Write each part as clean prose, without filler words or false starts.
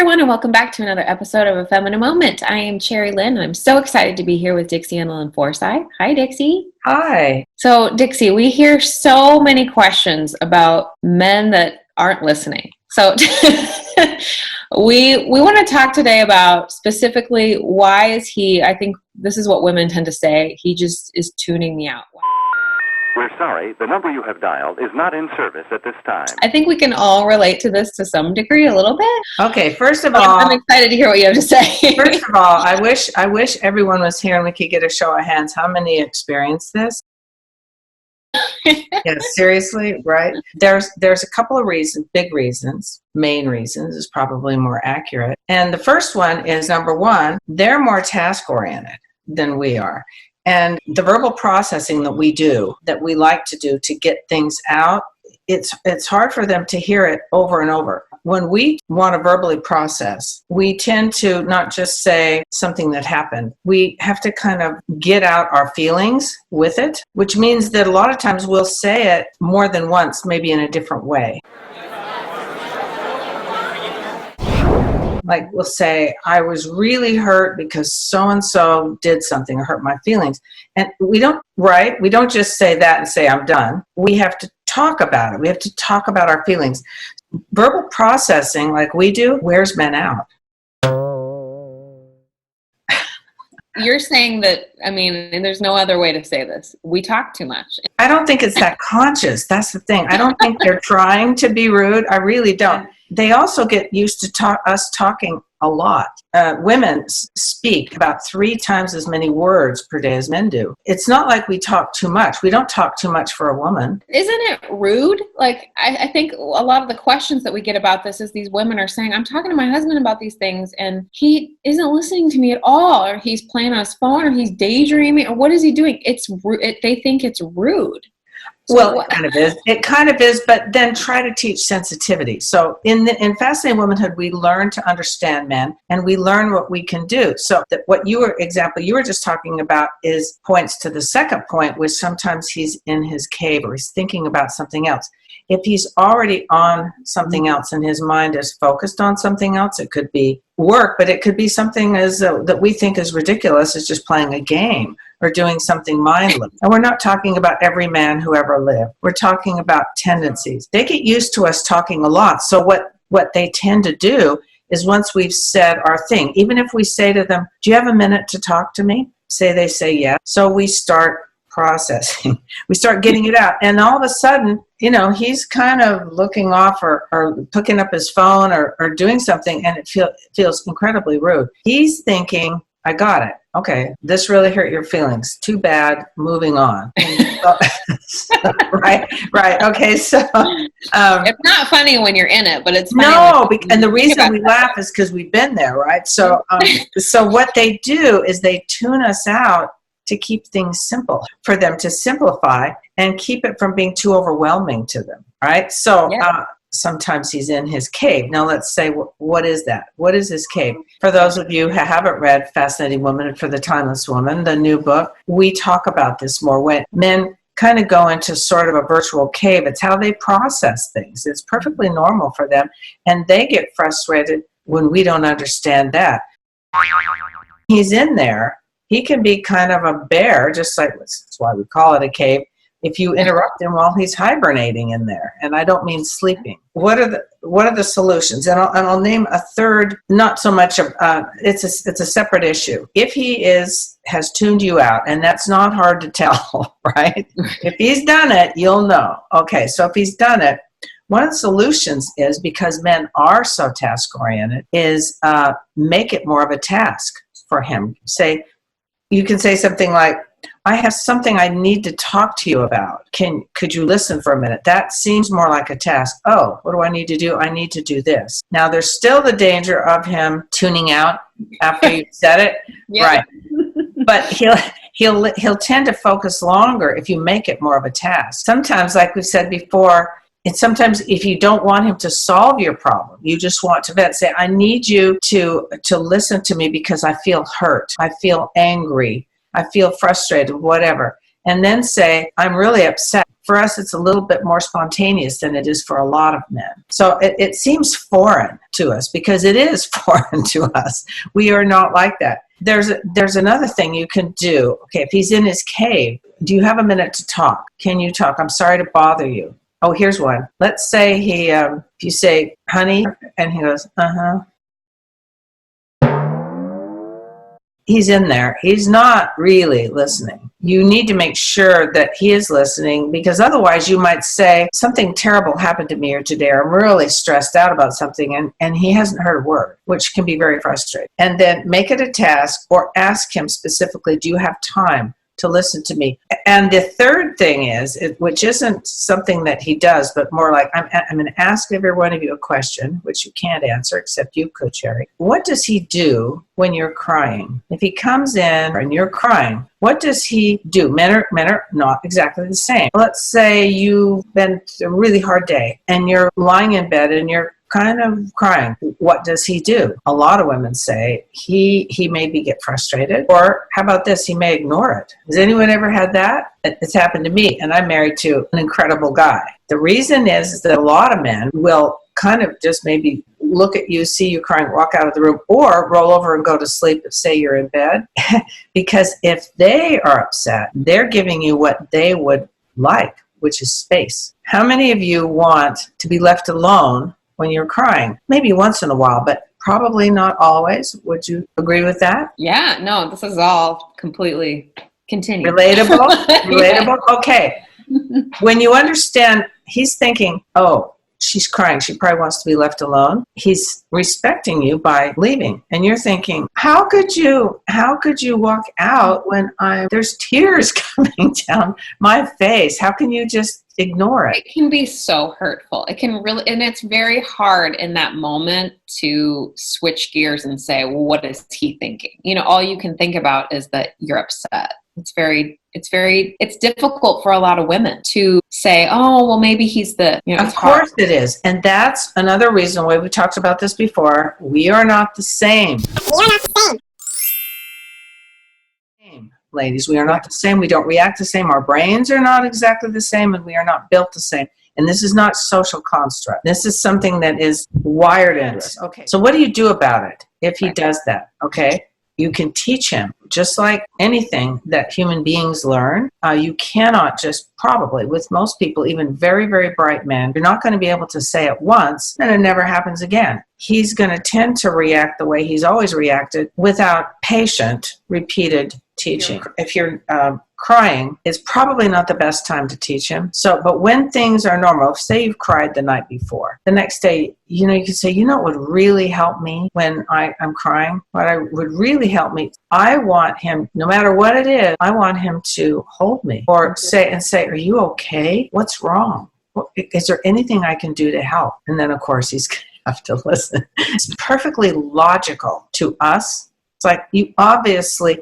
everyone, and welcome back to another episode of A Feminine Moment. I am Cherry Lynn, and I'm so excited to be here with Dixie, Andelin, and Forsyth. Hi, Dixie. Hi. So, Dixie, we hear so many questions about men that aren't listening. So, we want to talk today about specifically why is he, I think this is what women tend to say, he just is tuning me out. We're sorry, the number you have dialed is not in service at this time. I think we can all relate to this to some degree, a little bit. Okay, first of all, I'm excited to hear what you have to say. First of all, I wish everyone was here and we could get a show of hands. How many experienced this? Yeah, seriously, right? There's a couple of reasons, big reasons, main reasons is probably more accurate. And the first one is, number one, they're more task-oriented than we are. And the verbal processing that we do, that we like to do to get things out, it's hard for them to hear it over and over. When we want to verbally process, we tend to not just say something that happened. We have to kind of get out our feelings with it, which means that a lot of times we'll say it more than once, maybe in a different way. Like we'll say, I was really hurt because so-and-so did something or hurt my feelings. And we don't just say that and say, I'm done. We have to talk about it. We have to talk about our feelings. Verbal processing, like we do, wears men out. You're saying that, and there's no other way to say this. We talk too much. I don't think it's that conscious. That's the thing. I don't think they're trying to be rude. I really don't. They also get used to us talking a lot. Women speak about 3 times as many words per day as men do. It's not like we talk too much. We don't talk too much for a woman. Isn't it rude? Like, I think a lot of the questions that we get about this is these women are saying, I'm talking to my husband about these things and he isn't listening to me at all, or he's playing on his phone, or he's daydreaming, or what is he doing? They think it's rude. Well, it kind of is. It kind of is, but then try to teach sensitivity. So in Fascinating Womanhood, we learn to understand men and we learn what we can do. So that what you were just talking about is points to the second point, which sometimes he's in his cave or he's thinking about something else. If he's already on something else and his mind is focused on something else, it could be work, but it could be something that we think is ridiculous, is just playing a game or doing something mindless. And we're not talking about every man who ever lived. We're talking about tendencies. They get used to us talking a lot. So what they tend to do is once we've said our thing, even if we say to them, do you have a minute to talk to me? They say yes. So we start processing. We start getting it out. And all of a sudden, he's kind of looking off or picking up his phone or doing something, and it feels incredibly rude. He's thinking, I got it. Okay, this really hurt your feelings. Too bad. Moving on. Right. Okay, so it's not funny when you're in it, but it's funny. No, and the reason we laugh is because we've been there, right? So, so what they do is they tune us out to keep things simple, for them to simplify and keep it from being too overwhelming to them, right? So sometimes he's in his cave. Now let's say, what is that? What is his cave? For those of you who haven't read Fascinating Woman for the Timeless Woman, the new book, we talk about this more. When men kind of go into sort of a virtual cave, it's how they process things. It's perfectly normal for them, and they get frustrated when we don't understand that. He's in there. He can be kind of a bear, just like, that's why we call it a cave, if you interrupt him while he's hibernating in there. And I don't mean sleeping. What are the solutions? And I'll name a third, not so much of, it's a separate issue. If he has tuned you out, and that's not hard to tell, right? If he's done it, you'll know. Okay, so if he's done it, one of the solutions is, because men are so task-oriented, is make it more of a task for him. You can say something like, I have something I need to talk to you about. Could you listen for a minute? That seems more like a task. Oh, what do I need to do? I need to do this. Now, there's still the danger of him tuning out after you've said it. Yeah. Right. But he'll tend to focus longer if you make it more of a task. Sometimes, like we said before, and sometimes if you don't want him to solve your problem, you just want to vent. Say, I need you to listen to me because I feel hurt. I feel angry. I feel frustrated, whatever. and then say, I'm really upset. For us, it's a little bit more spontaneous than it is for a lot of men. So it seems foreign to us because it is foreign to us. We are not like that. There's another thing you can do. Okay, if he's in his cave, do you have a minute to talk? Can you talk? I'm sorry to bother you. Oh, here's one. Let's say if you say, honey, and he goes, uh-huh. He's in there. He's not really listening. You need to make sure that he is listening, because otherwise you might say, something terrible happened to me here today, or I'm really stressed out about something, and he hasn't heard a word, which can be very frustrating. And then make it a task, or ask him specifically, do you have time to listen to me? And the third thing is, which isn't something that he does, but more like, I'm going to ask every one of you a question, which you can't answer, except you could, Sherry. What does he do when you're crying? If he comes in and you're crying, what does he do? Men are not exactly the same. Let's say you've been through a really hard day, and you're lying in bed, and you're kind of crying. What does he do? A lot of women say he maybe get frustrated, or how about this? He may ignore it. Has anyone ever had that? It's happened to me, and I'm married to an incredible guy. The reason is that a lot of men will kind of just maybe look at you, see you crying, walk out of the room, or roll over and go to sleep and say you're in bed. Because if they are upset, they're giving you what they would like, which is space. How many of you want to be left alone when you're crying? Maybe once in a while, but probably not always. Would you agree with that? Yeah, no, this is all completely continued. Relatable? Relatable? Okay. When you understand, he's thinking, oh, she's crying. She probably wants to be left alone. He's respecting you by leaving. And you're thinking, how could you walk out when there's tears coming down my face? How can you just ignore it? It can be so hurtful. It can really, and it's very hard in that moment to switch gears and say, well, what is he thinking? All you can think about is that you're upset. It's difficult for a lot of women to say, oh, well, maybe he's of course it is. And that's another reason why we talked about this before. We are not the same. We are not the same. Ladies, we are not the same. We don't react the same. Our brains are not exactly the same, and we are not built the same. And this is not social construct. This is something that is wired in us. Okay. So what do you do about it if he does that? Okay. You can teach him, just like anything that human beings learn. You cannot just probably, with most people, even very, very bright men, you're not going to be able to say it once and it never happens again. He's going to tend to react the way he's always reacted without patient, repeated teaching. If you're crying, it's probably not the best time to teach him. But when things are normal, say you've cried the night before, the next day, you can say, what would really help me when I'm crying? What would really help me? I want him, no matter what it is, I want him to hold me or say, are you okay? What's wrong? Is there anything I can do to help? And then, of course, he's going to have to listen. It's perfectly logical to us. It's like, you obviously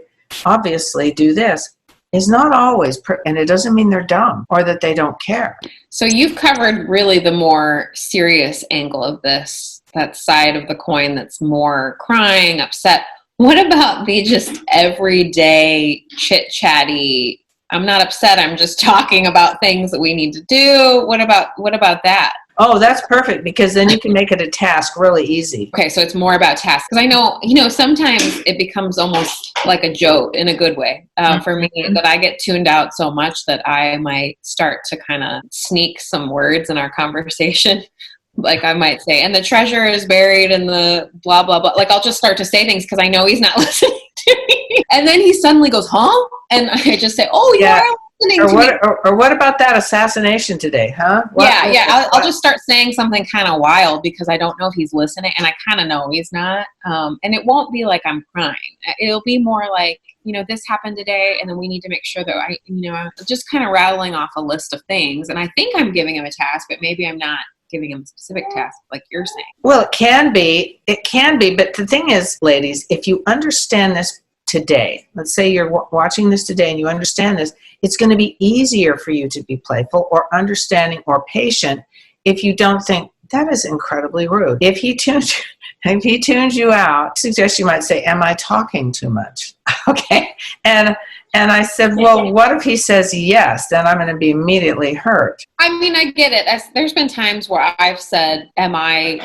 do this. Is not always, and it doesn't mean they're dumb or that they don't care. So you've covered really the more serious angle of this, that side of the coin that's more crying, upset. What about the just everyday chit-chatty, I'm not upset, I'm just talking about things that we need to do? What about that? Oh, that's perfect, because then you can make it a task really easy. Okay, so it's more about tasks. Because I know, sometimes it becomes almost like a joke in a good way for me, that I get tuned out so much that I might start to kind of sneak some words in our conversation. Like I might say, and the treasure is buried in the blah, blah, blah. Like I'll just start to say things because I know he's not listening to me. And then he suddenly goes, huh? And I just say, oh, yeah. Or what about that assassination today, huh? I'll just start saying something kind of wild because I don't know if he's listening, and I kind of know he's not. And it won't be like I'm crying. It'll be more like, this happened today, and then we need to make sure that I'm just kind of rattling off a list of things. And I think I'm giving him a task, but maybe I'm not giving him a specific task like you're saying. Well, it can be. But the thing is, ladies, if you understand this today, let's say you're watching this today and you understand this, it's going to be easier for you to be playful or understanding or patient if you don't think, that is incredibly rude. If he tunes you out, I suggest you might say, am I talking too much? Okay. And And I said, well, what if he says yes? Then I'm going to be immediately hurt. I mean, I get it. There's been times where I've said, am I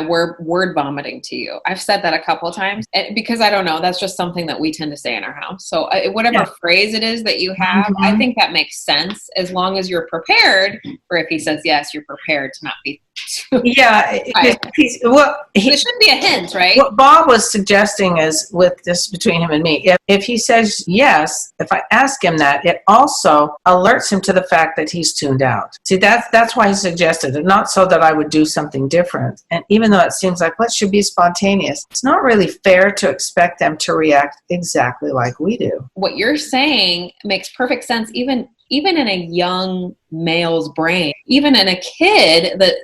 word vomiting to you? I've said that a couple of times because I don't know. That's just something that we tend to say in our house. So whatever phrase it is that you have, I think that makes sense as long as you're prepared, or if he says yes, you're prepared to not be it should be a hint, right? What Bob was suggesting is, with this between him and me, if he says yes, if I ask him that, it also alerts him to the fact that he's tuned out. See, that's why he suggested it, not so that I would do something different. And even though it seems like, well, it should be spontaneous, it's not really fair to expect them to react exactly like we do. What you're saying makes perfect sense, even in a young male's brain, even in a kid that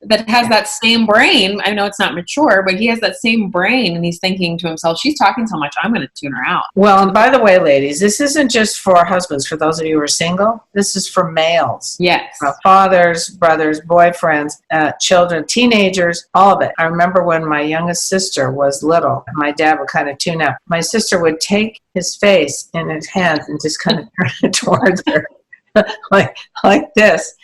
that has that same brain. I know it's not mature, but he has that same brain, and he's thinking to himself, she's talking so much, I'm going to tune her out. Well, and by the way, ladies, this isn't just for husbands. For those of you who are single, this is for males. Yes. Fathers, brothers, boyfriends, children, teenagers, all of it. I remember when my youngest sister was little, my dad would kind of tune out. My sister would take his face in his hands and just kind of turn it towards her like this.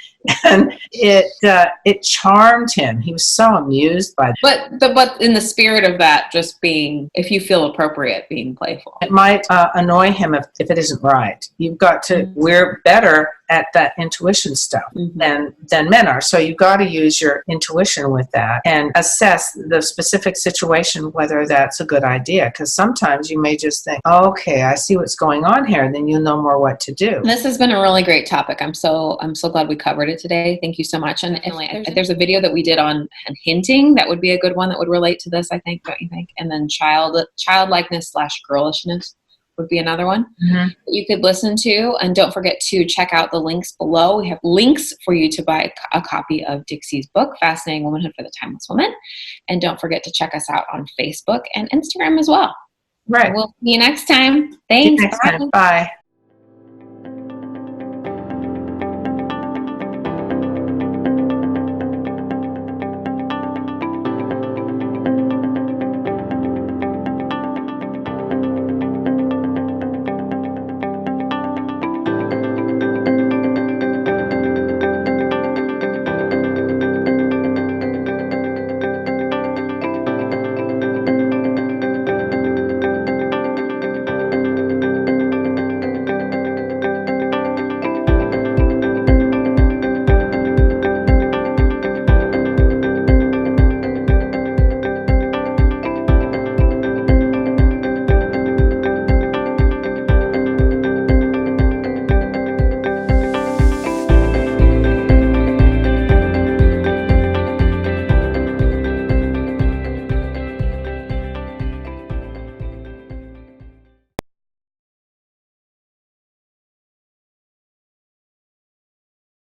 And it charmed him. He was so amused by that. But in the spirit of that, just being, if you feel appropriate, being playful. It might annoy him if it isn't right. You've got to, we're better at that intuition stuff than men are. So you've got to use your intuition with that and assess the specific situation, whether that's a good idea. Because sometimes you may just think, oh, okay, I see what's going on here. And then you'll know more what to do. This has been a really great topic. I'm so glad we covered it today. Thank you so much. And if there's a video that we did on hinting, that would be a good one that would relate to this, I think, don't you think? And then childlikeness / girlishness would be another one that you could listen to. And don't forget to check out the links below. We have links for you to buy a copy of Dixie's book, Fascinating Womanhood for the Timeless Woman. And don't forget to check us out on Facebook and Instagram as well. Right. We'll see you next time. Thanks. See you next time. Bye.